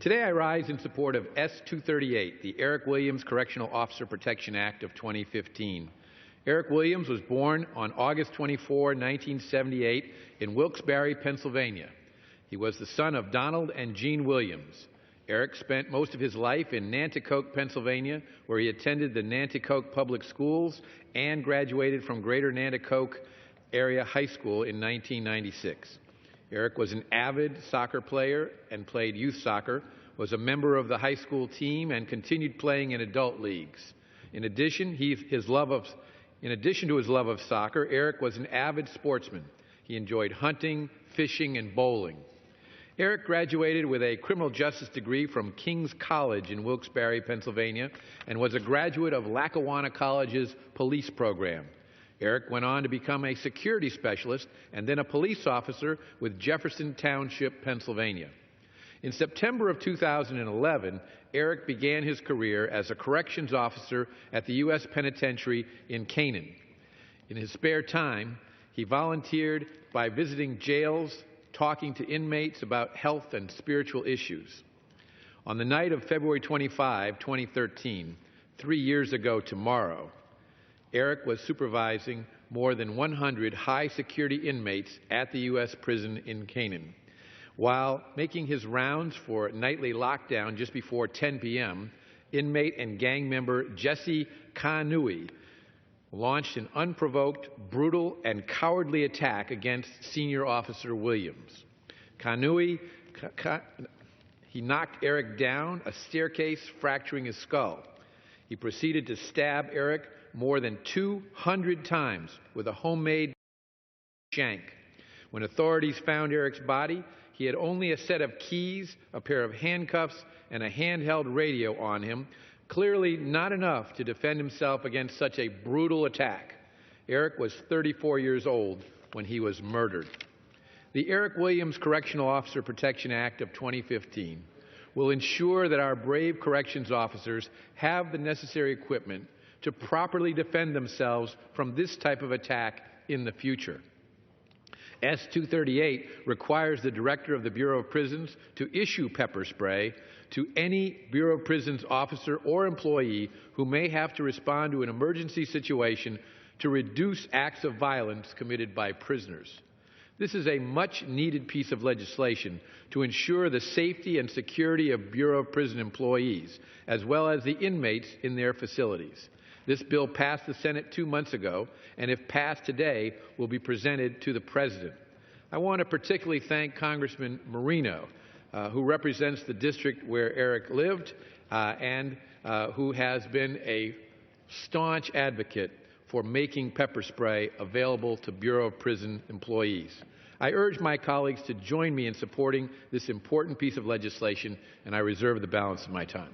Today I rise in support of S-238, the Eric Williams Correctional Officer Protection Act of 2015. Eric Williams was born on August 24, 1978 in Wilkes-Barre, Pennsylvania. He was the son of Donald and Jean Williams. Eric spent most of his life in Nanticoke, Pennsylvania, where he attended the Nanticoke Public Schools and graduated from Greater Nanticoke Area High School in 1996. Eric was an avid soccer player and played youth soccer, was a member of the high school team, and continued playing in adult leagues. In addition to his love of soccer, Eric was an avid sportsman. He enjoyed hunting, fishing, and bowling. Eric graduated with a criminal justice degree from King's College in Wilkes-Barre, Pennsylvania, and was a graduate of Lackawanna College's police program. Eric went on to become a security specialist and then a police officer with Jefferson Township, Pennsylvania. In September of 2011, Eric began his career as a corrections officer at the U.S. Penitentiary in Canaan. In his spare time, he volunteered by visiting jails, talking to inmates about health and spiritual issues. On the night of February 25, 2013, 3 years ago tomorrow, Eric was supervising more than 100 high-security inmates at the U.S. prison in Canaan. While making his rounds for nightly lockdown just before 10 p.m., inmate and gang member Jesse Kanui launched an unprovoked, brutal, and cowardly attack against Senior Officer Williams. Kanui knocked Eric down a staircase, fracturing his skull. He proceeded to stab Eric more than 200 times with a homemade shank. When authorities found Eric's body, he had only a set of keys, a pair of handcuffs, and a handheld radio on him, clearly not enough to defend himself against such a brutal attack. Eric was 34 years old when he was murdered. The Eric Williams Correctional Officer Protection Act of 2015 will ensure that our brave corrections officers have the necessary equipment to properly defend themselves from this type of attack in the future. S-238 requires the Director of the Bureau of Prisons to issue pepper spray to any Bureau of Prisons officer or employee who may have to respond to an emergency situation to reduce acts of violence committed by prisoners. This is a much-needed piece of legislation to ensure the safety and security of Bureau of Prison employees, as well as the inmates in their facilities. This bill passed the Senate 2 months ago, and if passed today, will be presented to the President. I want to particularly thank Congressman Marino, who represents the district where Eric lived and who has been a staunch advocate for making pepper spray available to Bureau of Prison employees. I urge my colleagues to join me in supporting this important piece of legislation, and I reserve the balance of my time.